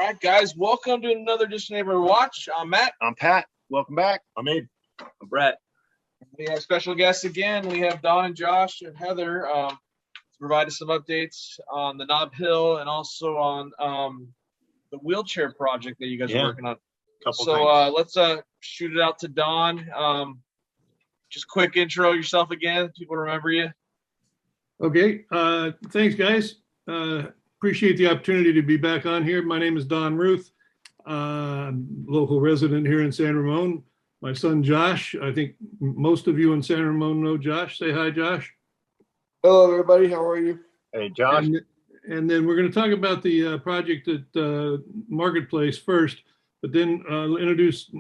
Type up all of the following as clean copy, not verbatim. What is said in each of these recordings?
right, guys, welcome to another edition of Neighborhood Watch. I'm Matt. I'm Pat. Welcome back. I'm Abe. I'm Brett. We have special guests again. We have Don and Josh and Heather to provide us some updates on the Nob Hill and also on the wheelchair project that you guys are working on. Let's shoot it out to Don. Just quick intro yourself again. People remember you. Okay. Thanks, guys. Appreciate the opportunity to be back on here. My name is Don Ruth, local resident here in San Ramon. My son, Josh, I think most of you in San Ramon know Josh. Say hi, Josh. Hello, everybody. How are you? Hey, Josh. And then we're going to talk about the project at Marketplace first, but then I'll introduce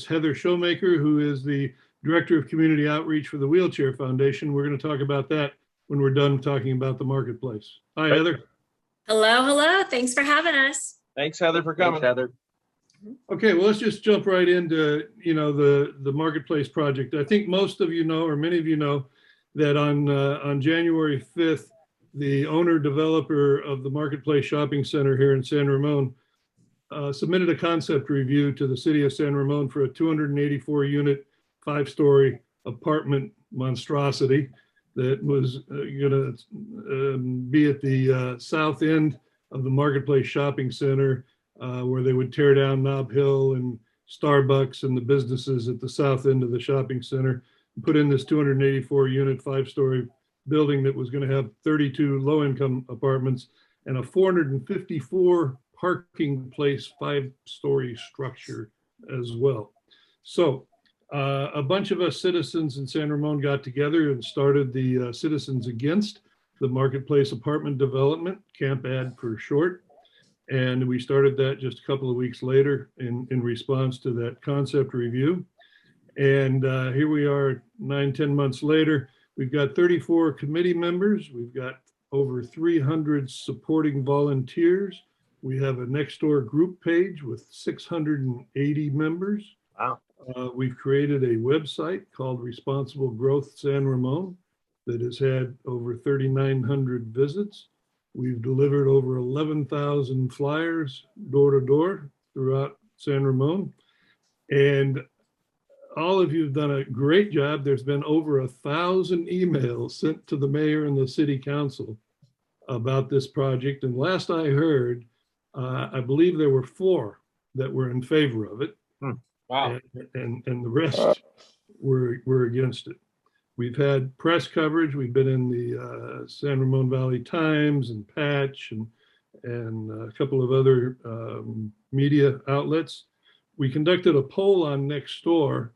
Heather Showmaker, who is the Director of Community Outreach for the Wheelchair Foundation. We're going to talk about that when we're done talking about the Marketplace. Hi, Heather. Hello. Thanks for having us. Thanks, Heather, for coming. Thanks, Heather. Okay, well, let's just jump right into, the Marketplace project. I think most of you know, or many of you know, that on January 5th, the owner developer of the Marketplace Shopping Center here in San Ramon submitted a concept review to the city of San Ramon for a 284 unit, 5-story apartment monstrosity that was going to be at the south end of the Marketplace Shopping Center, where they would tear down Nob Hill and Starbucks and the businesses at the south end of the shopping center, and put in this 284 unit, 5-story building that was going to have 32 low-income apartments and a 454 parking place, 5-story structure as well. So a bunch of us citizens in San Ramon got together and started the Citizens Against the Marketplace Apartment Development, Camp Ad for short. And we started that just a couple of weeks later in response to that concept review. And here we are 9-10 months later. We've got 34 committee members. We've got over 300 supporting volunteers. We have a Nextdoor group page with 680 members. Wow. We've created a website called Responsible Growth San Ramon that has had over 3,900 visits. We've delivered over 11,000 flyers door to door throughout San Ramon. And all of you have done a great job. There's been over 1,000 emails sent to the mayor and the city council about this project. And last I heard, I believe there were 4 that were in favor of it. Wow. And the rest were against it. We've had press coverage. We've been in the San Ramon Valley Times and Patch and a couple of other media outlets. We conducted a poll on Nextdoor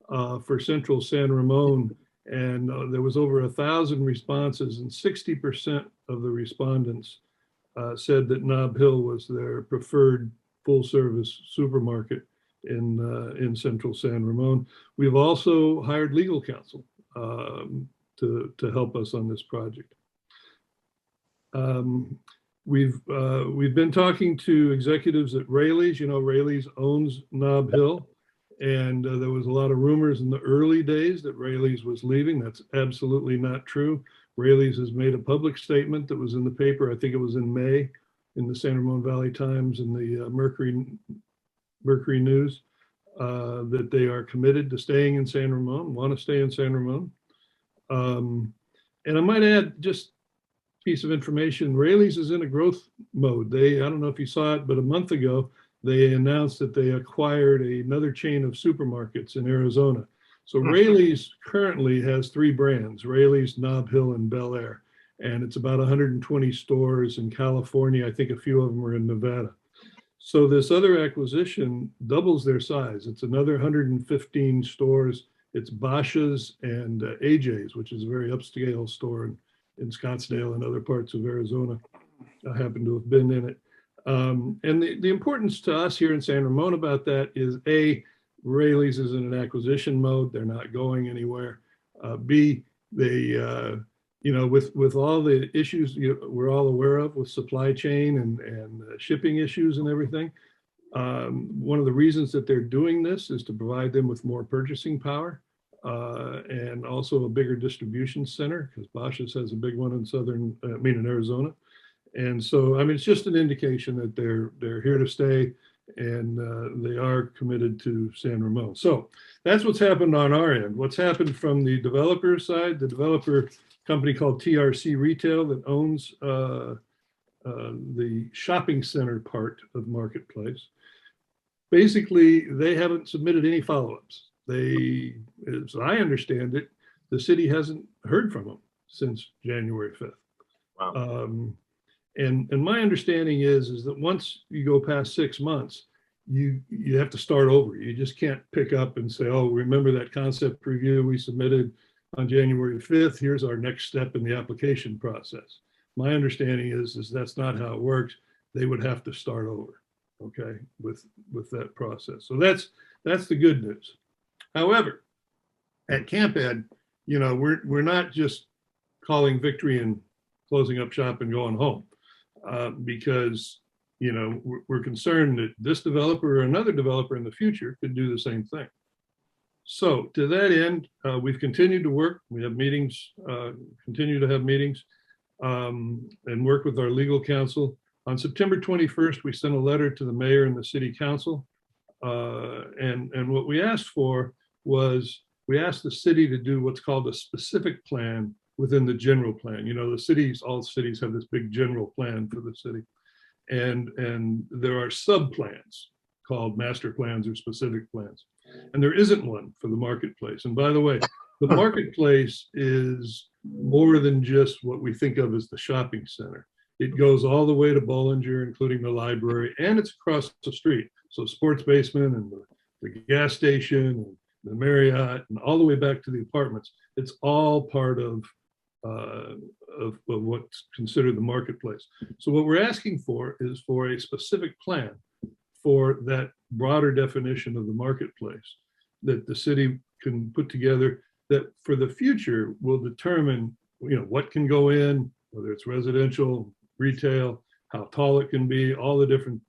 for Central San Ramon, and there was over 1,000 responses, and 60% of the respondents said that Nob Hill was their preferred full-service supermarket in Central San Ramon. We've also hired legal counsel to help us on this project. We've been talking to executives at Raley's. Raley's owns Nob Hill, and there was a lot of rumors in the early days that Raley's was leaving. That's absolutely not true. Raley's has made a public statement that was in the paper. I think it was in May, in the San Ramon Valley Times and the Mercury News, that they are committed to staying in San Ramon, want to stay in San Ramon. And I might add just a piece of information. Raley's is in a growth mode. I don't know if you saw it, but a month ago, they announced that they acquired another chain of supermarkets in Arizona. So Raley's currently has 3 brands, Raley's, Nob Hill, and Bel Air. And it's about 120 stores in California. I think a few of them are in Nevada. So this other acquisition doubles their size. It's another 115 stores. It's Bosch's and AJ's, which is a very upscale store in Scottsdale and other parts of Arizona. I happen to have been in it. And the importance to us here in San Ramon about that is A, Raley's is in an acquisition mode. They're not going anywhere. B, they, with all the issues we're all aware of with supply chain and shipping issues and everything, one of the reasons that they're doing this is to provide them with more purchasing power and also a bigger distribution center, because Bosch's has a big one in in Arizona. And so, I mean, it's just an indication that they're here to stay, and they are committed to San Ramon. So that's what's happened on our end. What's happened from the developer side, the developer company called TRC Retail that owns the shopping center part of Marketplace. Basically, they haven't submitted any follow-ups. They, as I understand it, the city hasn't heard from them since January 5th. Wow. And my understanding is that once you go past 6 months, you have to start over. You just can't pick up and say, oh, remember that concept review we submitted on January 5th? Here's our next step in the application process. My understanding is that's not how it works. They would have to start over, okay, with that process. So that's the good news. However, at Camp Ed, you know, we're not just calling victory and closing up shop and going home, because, you know, we're concerned that this developer or another developer in the future could do the same thing. So to that end, we've continued to work. We have meetings, continue to have meetings, and work with our legal counsel. On September 21st, we sent a letter to the mayor and the city council. And what we asked for was, we asked the city to do what's called a specific plan within the general plan. You know, all cities have this big general plan for the city. And there are sub-plans called master plans or specific plans. And there isn't one for the Marketplace. And by the way, the Marketplace is more than just what we think of as the shopping center. It goes all the way to Bollinger, including the library, and it's across the street. So Sports Basement and the gas station and the Marriott and all the way back to the apartments. It's all part of what's considered the Marketplace. So what we're asking for is for a specific plan for that broader definition of the Marketplace that the city can put together, that for the future will determine, you know, what can go in, whether it's residential, retail, how tall it can be, all the different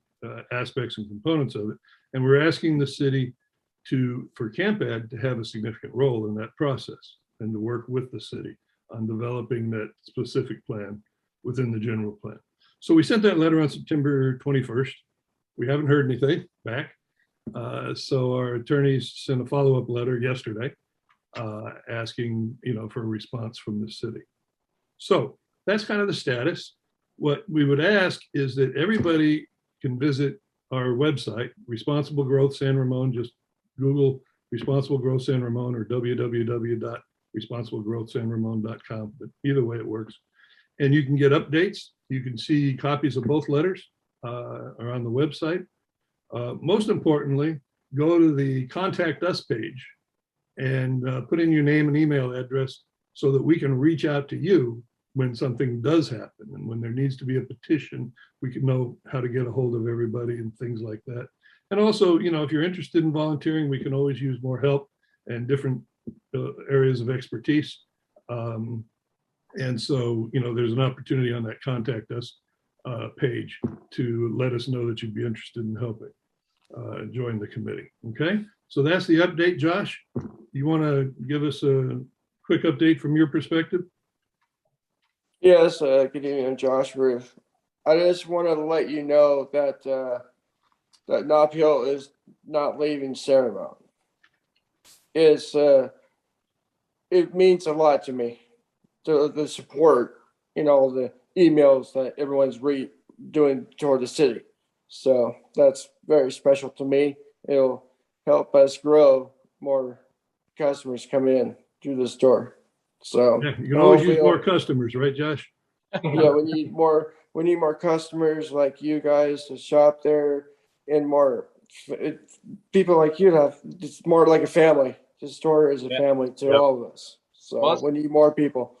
aspects and components of it. And we're asking the city for Camp Ed to have a significant role in that process and to work with the city on developing that specific plan within the general plan. So we sent that letter on September 21st. We haven't heard anything back. So our attorneys sent a follow-up letter yesterday asking, you know, for a response from the city. So that's kind of the status. What we would ask is that everybody can visit our website, Responsible Growth San Ramon. Just Google Responsible Growth San Ramon or www.responsiblegrowthsanramon.com. But either way it works. And you can get updates. You can see copies of both letters are on the website. Most importantly, go to the Contact Us page and put in your name and email address so that we can reach out to you when something does happen. And when there needs to be a petition, we can know how to get a hold of everybody and things like that. And also, you know, if you're interested in volunteering, we can always use more help and different areas of expertise. And so, you know, there's an opportunity on that Contact Us page to let us know that you'd be interested in helping join the committee. Okay, so that's the update. Josh, you want to give us a quick update from your perspective? Yes, good evening, I'm Josh Ruth. I just wanted to let you know that that Nob Hill is not leaving San Ramon. It means a lot to me, to the support, you know, the emails that everyone's doing toward the city. So that's very special to me. It'll help us grow more customers come in through the store. So Yeah, you can always use more customers, right, Josh? yeah, we need more customers like you guys to shop there, and more people like you to have. It's more like a family. The store is a family to all of us. So Well, we need more people.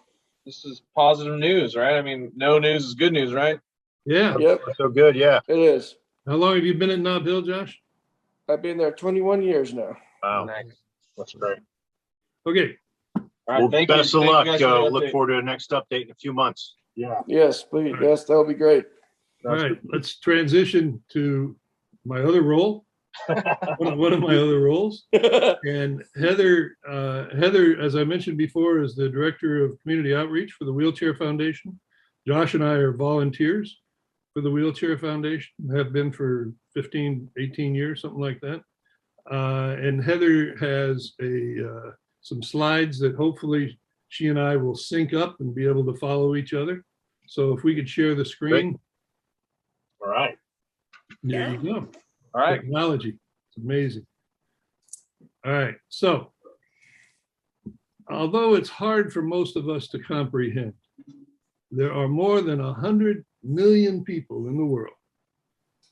This is positive news, right? I mean, no news is good news, right? Yeah. Yep, So good, yeah. it is. How long have you been at Nob Hill, Josh? I've been there 21 years now. Wow, Nice. that's great. Okay. All right, Well, thank you. best of Thank you luck. guys for the Look update. forward to the next update in a few months. Yeah. Yes, please. All right. Yes, that would be great. All right. Let's transition to my other role. one of my other roles. And Heather, as I mentioned before, is the Director of Community Outreach for the Wheelchair Foundation. Josh and I are volunteers for the Wheelchair Foundation, have been for 15, 18 years, something like that. And Heather has some slides that hopefully she and I will sync up and be able to follow each other. So if we could share the screen. All right. There you go. All right. Technology. It's amazing. All right. So although it's hard for most of us to comprehend, there are more than 100 million people in the world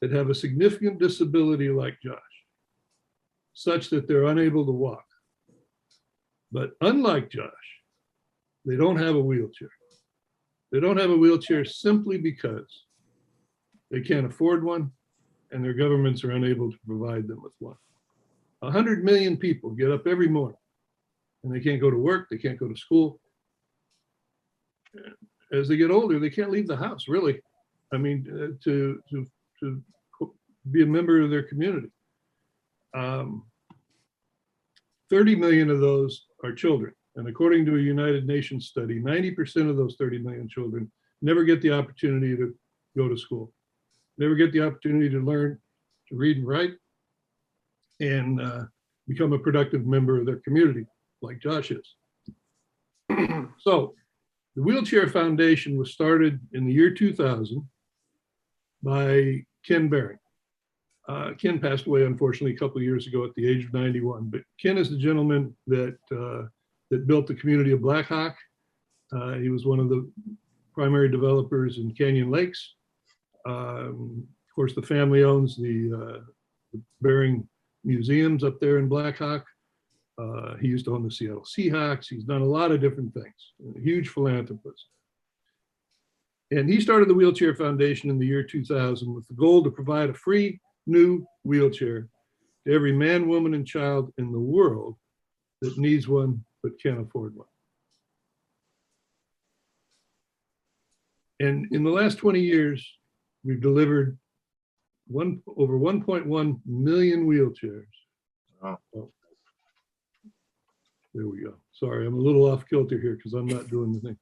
that have a significant disability like Josh, such that they're unable to walk. But unlike Josh, they don't have a wheelchair. They don't have a wheelchair simply because they can't afford one and their governments are unable to provide them with one. 100 million people get up every morning and they can't go to work, they can't go to school. As they get older, they can't leave the house, really. I mean, to be a member of their community. 30 million of those are children. And according to a United Nations study, 90% of those 30 million children never get the opportunity to go to school, never get the opportunity to learn to read and write and become a productive member of their community, like Josh is. So the Wheelchair Foundation was started in the year 2000 by Ken Behring. Ken passed away, unfortunately, a couple of years ago at the age of 91. But Ken is the gentleman that built the community of Black Hawk. He was one of the primary developers in Canyon Lakes. Of course, the family owns the Behring Museums up there in Black Hawk. He used to own the Seattle Seahawks. He's done a lot of different things. A huge philanthropist. And he started the Wheelchair Foundation in the year 2000 with the goal to provide a free new wheelchair to every man, woman, and child in the world that needs one but can't afford one. And in the last 20 years, we've delivered over 1.1 million wheelchairs. Wow. Oh, there we go. Sorry, I'm a little off kilter here because I'm not doing the thing.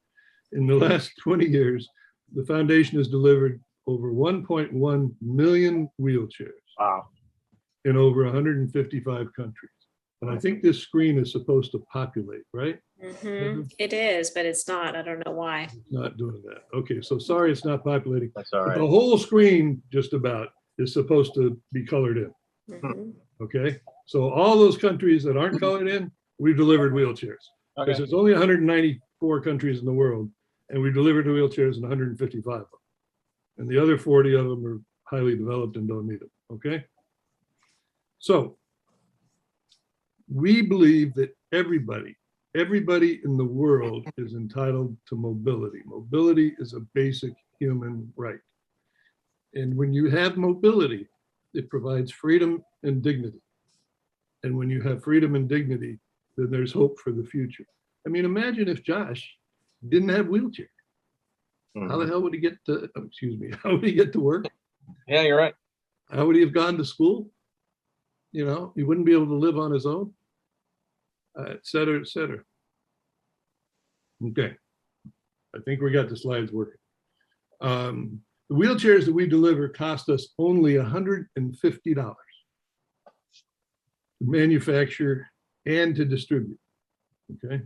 In the last 20 years, the foundation has delivered over 1.1 million wheelchairs. Wow. In over 155 countries. And I think this screen is supposed to populate, right? It is, but it's not. I don't know why. It's not doing that. Okay, so sorry it's not populating. That's all But right. the whole screen just about is supposed to be colored in, okay? So all those countries that aren't colored in, we've delivered wheelchairs. Okay. Because there's only 194 countries in the world, and we delivered wheelchairs in 155 of them. And the other 40 of them are highly developed and don't need them, okay? So we believe that everybody in the world is entitled to mobility. Mobility is a basic human right. And when you have mobility, it provides freedom and dignity. And when you have freedom and dignity, then there's hope for the future. I mean, imagine if Josh didn't have wheelchair. How the hell would he get to, how would he get to work? Yeah, you're right. How would he have gone to school? You know, he wouldn't be able to live on his own, et cetera, et cetera. Okay, I think we got the slides working. The wheelchairs that we deliver cost us only $150 to manufacture and to distribute, okay?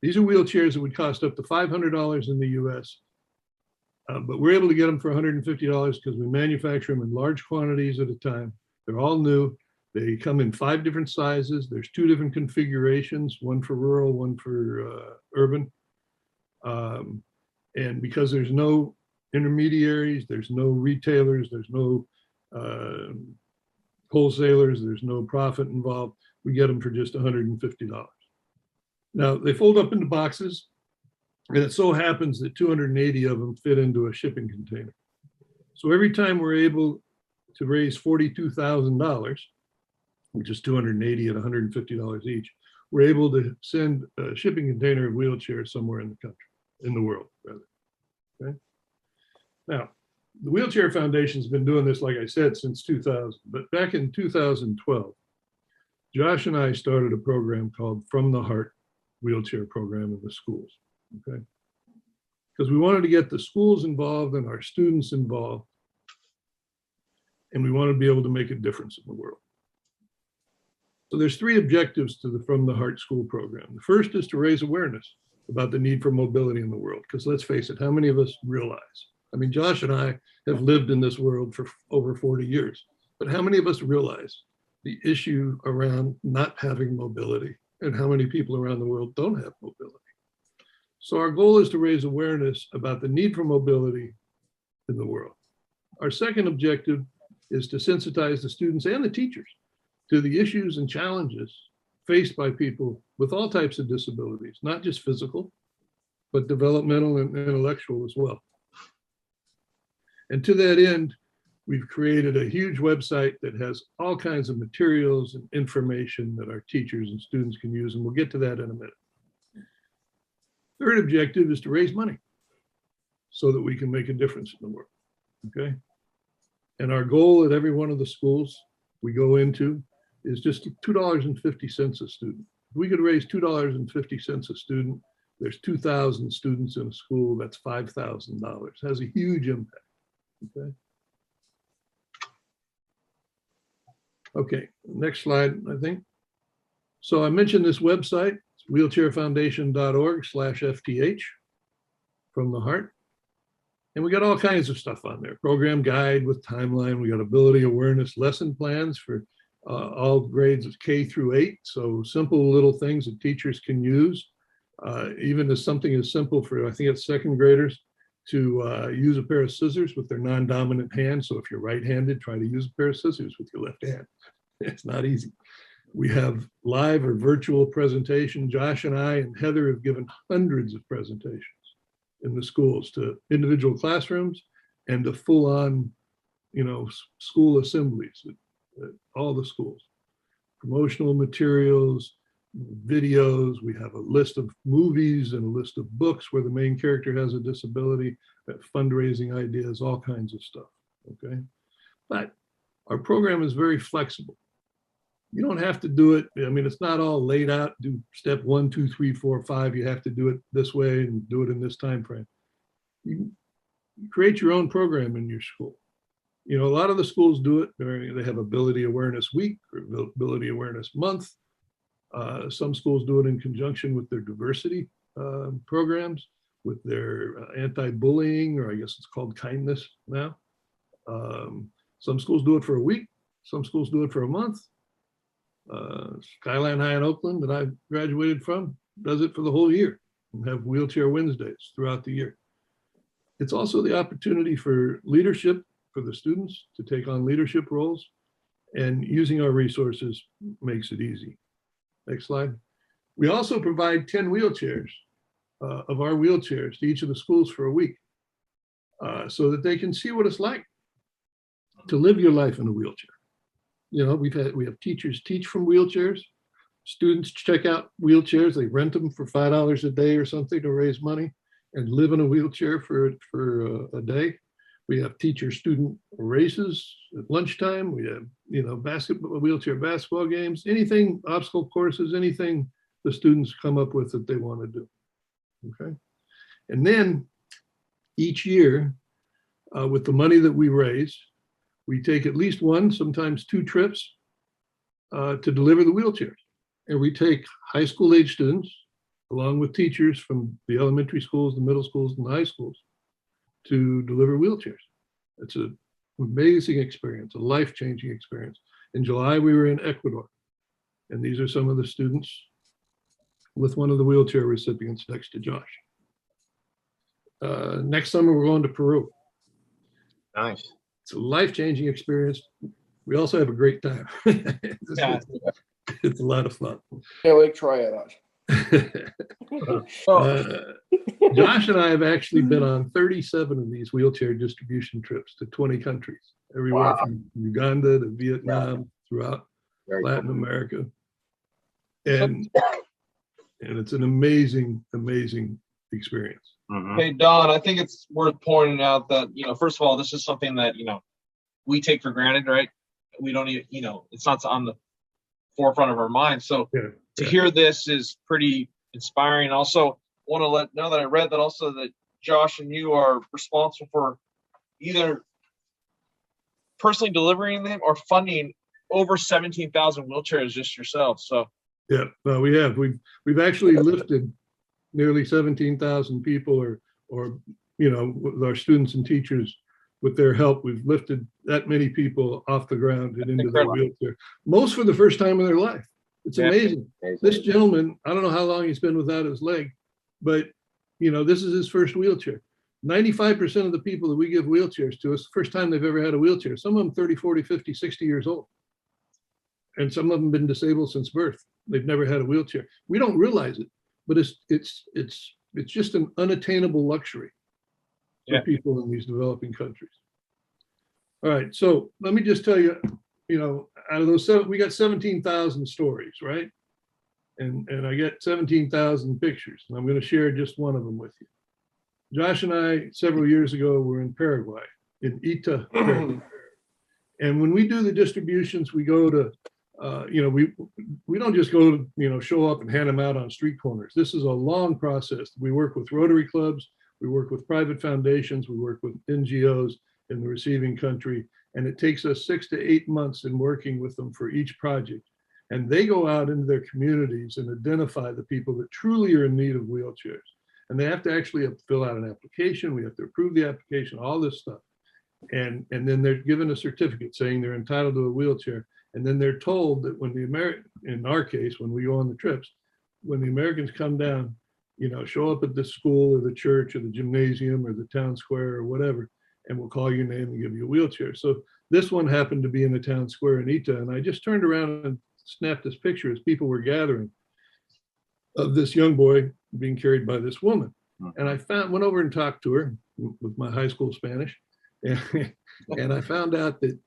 These are wheelchairs that would cost up to $500 in the US, but we're able to get them for $150 because we manufacture them in large quantities at a time. They're all new. They come in 5 different sizes. There's 2 different configurations, one for rural, one for urban. And because there's no intermediaries, there's no retailers, there's no wholesalers, there's no profit involved, we get them for just $150. Now, they fold up into boxes, and it so happens that 280 of them fit into a shipping container. So every time we're able to raise $42,000, which is 280 at $150 each, we're able to send a shipping container of wheelchairs somewhere in the country, in the world, rather. Okay. Now, the Wheelchair Foundation has been doing this, like I said, since 2000. But back in 2012, Josh and I started a program called From the Heart Wheelchair Program in the schools. Okay. because we wanted to get the schools involved and our students involved. And we want to be able to make a difference in the world. So there's 3 objectives to the From the Heart School program. The first is to raise awareness about the need for mobility in the world. Because let's face it, how many of us realize? I mean, Josh and I have lived in this world for over 40 years, but how many of us realize the issue around not having mobility and how many people around the world don't have mobility? So our goal is to raise awareness about the need for mobility in the world. Our second objective is to sensitize the students and the teachers to the issues and challenges faced by people with all types of disabilities, not just physical, but developmental and intellectual as well. And to that end, we've created a huge website that has all kinds of materials and information that our teachers and students can use, and we'll get to that in a minute. Third objective is to raise money so that we can make a difference in the world, okay? And our goal at every one of the schools we go into is just $2.50 a student. If we could raise $2.50 a student, there's 2,000 students in a school, that's $5,000. Has a huge impact, okay? Okay, next slide, I think. So I mentioned this website, it's wheelchairfoundation.org/FTH, From the Heart. And we got all kinds of stuff on there. Program guide with timeline. We got ability awareness lesson plans for all grades of K through 8. So simple little things that teachers can use. Even as something as simple for, I think it's 2nd graders, to use a pair of scissors with their non-dominant hand. So if you're right-handed, try to use a pair of scissors with your left hand. It's not easy. We have live or virtual presentation. Josh and I and Heather have given hundreds of presentations in the schools to individual classrooms and to full-on, school assemblies at all the schools. Promotional materials, videos, we have a list of movies and a list of books where the main character has a disability, fundraising ideas, all kinds of stuff, okay? But our program is very flexible. You don't have to do it. I mean, it's not all laid out, do step 1, 2, 3, 4, 5. You have to do it this way and do it in this time frame. You create your own program in your school. A lot of the schools do it. They have Ability Awareness Week or Ability Awareness Month. Some schools do it in conjunction with their diversity programs, with their anti-bullying, or I guess it's called kindness now. Some schools do it for a week. Some schools do it for a month. Skyline High in Oakland that I graduated from does it for the whole year and have Wheelchair Wednesdays throughout the year. It's also the opportunity for leadership for the students to take on leadership roles, and using our resources makes it easy. Next slide. We also provide 10 wheelchairs of our wheelchairs to each of the schools for a week so that they can see what it's like to live your life in a wheelchair. We have teachers teach from wheelchairs. Students check out wheelchairs. They rent them for $5 a day or something to raise money and live in a wheelchair for a day. We have teacher-student races at lunchtime. We have, wheelchair basketball games, anything, obstacle courses, anything the students come up with that they want to do. Okay. And then each year, with the money that we raise, we take at least 1, sometimes 2 trips to deliver the wheelchairs. And we take high school age students, along with teachers from the elementary schools, the middle schools, and the high schools, to deliver wheelchairs. It's an amazing experience, a life-changing experience. In July, we were in Ecuador, and these are some of the students with one of the wheelchair recipients next to Josh. Next summer, we're going to Peru. Nice. It's a life-changing experience. We also have a great time. It's a lot of fun. Can't wait to try it out. Josh and I have actually been on 37 of these wheelchair distribution trips to 20 countries, everywhere from Uganda to Vietnam, throughout Latin America. And it's an amazing, amazing experience. Hey, Don, I think it's worth pointing out that, first of all, this is something that, we take for granted, right? We don't even, it's not on the forefront of our minds. So to hear this is pretty inspiring. Also, want to now that I read that also that Josh and you are responsible for either personally delivering them or funding over 17,000 wheelchairs just yourself. So Yeah, no, we have. We've actually lifted nearly 17,000 people, or with our students and teachers, with their help, we've lifted that many people off the ground and into their incredible. wheelchair. Most for the first time in their life. It's Yeah. amazing. This gentleman, I don't know how long he's been without his leg, but this is his first wheelchair. 95% of the people that we give wheelchairs to, it's the first time they've ever had a wheelchair. Some of them 30, 40, 50, 60 years old. And some of them been disabled since birth. They've never had a wheelchair. We don't realize it, but it's just an unattainable luxury for Yeah. people in these developing countries. All right, so let me just tell you, out of those seven, we got 17,000 stories, right? And I get 17,000 pictures, and I'm going to share just one of them with you. Josh and I, several years ago, were in Paraguay, in Ita, Paraguay. And when we do the distributions, we go to, we don't just go to, show up and hand them out on street corners. This is a long process. We work with Rotary clubs, we work with private foundations, we work with NGOs in the receiving country, and it takes us 6 to 8 months in working with them for each project. And they go out into their communities and identify the people that truly are in need of wheelchairs. And they have to actually fill out an application. We have to approve the application, all this stuff. And then they're given a certificate saying they're entitled to a wheelchair. And then they're told that when in our case, when we go on the trips, when the Americans come down, show up at the school or the church or the gymnasium or the town square or whatever, and we'll call your name and give you a wheelchair. So this one happened to be in the town square in Ita. And I just turned around and snapped this picture as people were gathering of this young boy being carried by this woman. And I went over and talked to her with my high school Spanish. And I found out that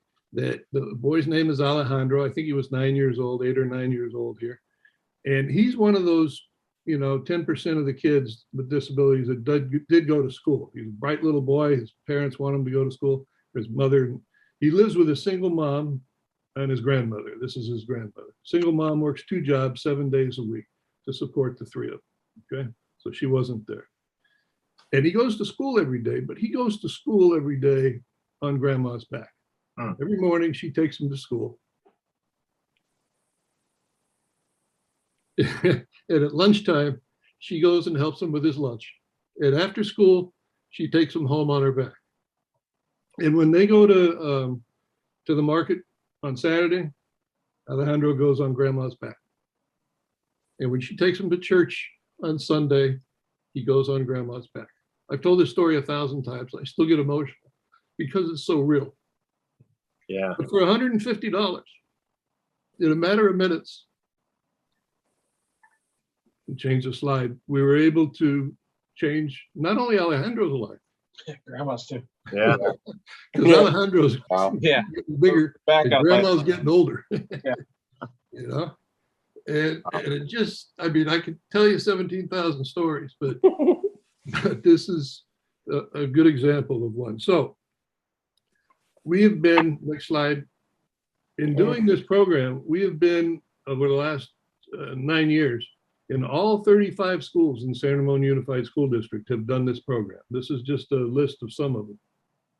the boy's name is Alejandro. I think he was 9 years old, 8 or 9 years old here. And he's one of those, 10% of the kids with disabilities that did go to school. He's a bright little boy. His parents want him to go to school. His mother, he lives with a single mom and his grandmother. This is his grandmother. Single mom works 2 jobs, 7 days a week to support the 3 of them. Okay. So she wasn't there. And he goes to school every day, but he goes to school every day on grandma's back. Every morning she takes him to school. And at lunchtime, she goes and helps him with his lunch. And after school, she takes him home on her back. And when they go to the market on Saturday, Alejandro goes on grandma's back. And when she takes him to church on Sunday, he goes on grandma's back. I've told this story 1,000 times. I still get emotional because it's so real. Yeah. But for $150, in a matter of minutes, change the slide, we were able to change not only Alejandro's life. Grandma's too. Yeah. Because Alejandro's Yeah. getting bigger, Back and up. grandma's getting older. Yeah. And it just, I could tell you 17,000 stories, but this is a good example of one. So we have been, next slide, in doing this program, we have been over the last 9 years in all 35 schools in San Ramon Unified School District have done this program. This is just a list of some of them.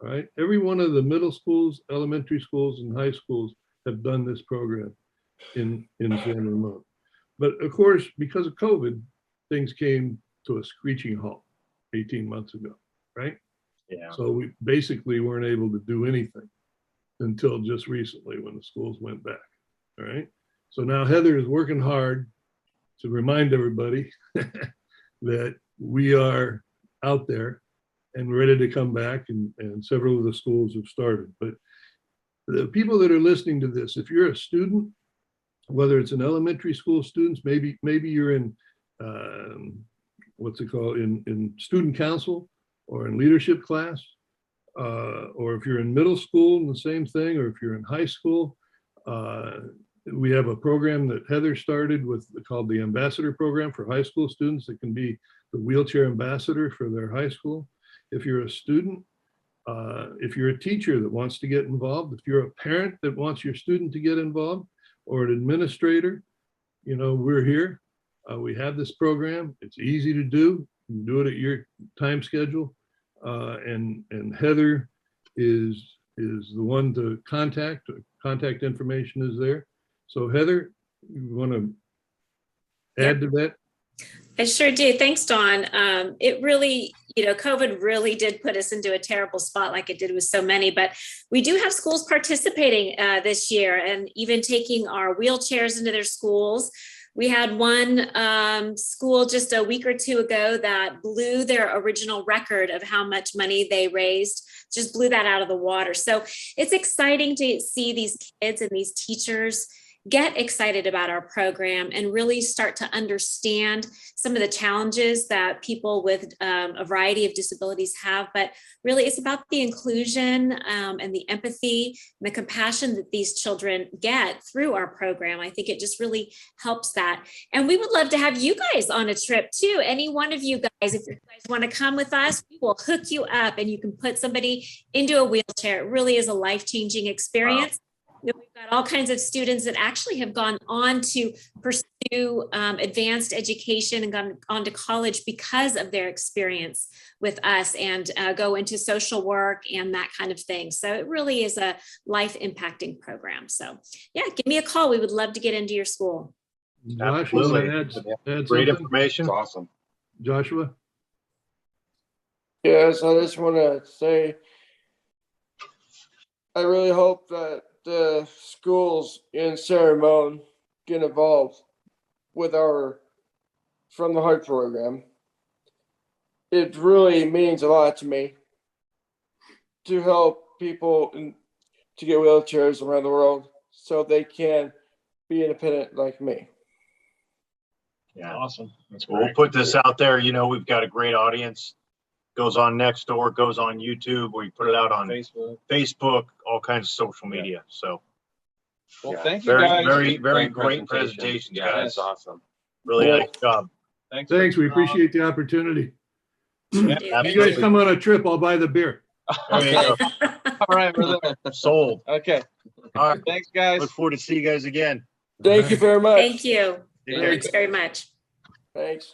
All right. Every one of the middle schools, elementary schools, and high schools have done this program in San Ramon. But of course, because of COVID, things came to a screeching halt 18 months ago, right? Yeah. So we basically weren't able to do anything until just recently when the schools went back. All right. So now Heather is working hard to remind everybody that we are out there and ready to come back, and several of the schools have started. But the people that are listening to this, if you're a student, whether it's an elementary school students, maybe you're in what's it called, in student council or in leadership class, or if you're in middle school, the same thing, or if you're in high school, we have a program that Heather started called the Ambassador Program for high school students that can be the wheelchair ambassador for their high school. If you're a student, if you're a teacher that wants to get involved, if you're a parent that wants your student to get involved, or an administrator, we're here. We have this program. It's easy to do. do it at your time schedule. And Heather is the one to contact. Contact information is there. So Heather, you want to add to that? I sure do. Thanks, Dawn. It really, COVID really did put us into a terrible spot like it did with so many, but we do have schools participating this year and even taking our wheelchairs into their schools. We had one school just a week or two ago that blew their original record of how much money they raised, just blew that out of the water. So it's exciting to see these kids and these teachers get excited about our program and really start to understand some of the challenges that people with a variety of disabilities have. But really, it's about the inclusion and the empathy and the compassion that these children get through our program. I think it just really helps that. And we would love to have you guys on a trip too. Any one of you guys, if you guys want to come with us, we will hook you up and you can put somebody into a wheelchair. It really is a life-changing experience. Wow. We've got all kinds of students that actually have gone on to pursue advanced education and gone on to college because of their experience with us and go into social work and that kind of thing. So it really is a life impacting program. So yeah, give me a call. We would love to get into your school. Absolutely. Great information. It's awesome. Joshua? Yes, I just want to say, I really hope that the schools in Ceramon get involved with our From the Heart program. It really means a lot to me to help people to get wheelchairs around the world so they can be independent like me. Yeah, Awesome. That's great. We'll put this out there. We've got a great audience. Goes on Nextdoor, goes on YouTube, we put it out on Facebook, all kinds of social media. So, well, thank you guys. Very great presentation, Yeah, guys. that's awesome. Really nice job. Thanks. We appreciate the opportunity. Yeah, You guys come on a trip, I'll buy the beer. There you go. All right, brother. Sold. Okay. All right. Thanks, guys. Look forward to see you guys again. Thank you very much. Thank you. Take care. Thanks very much. Thanks.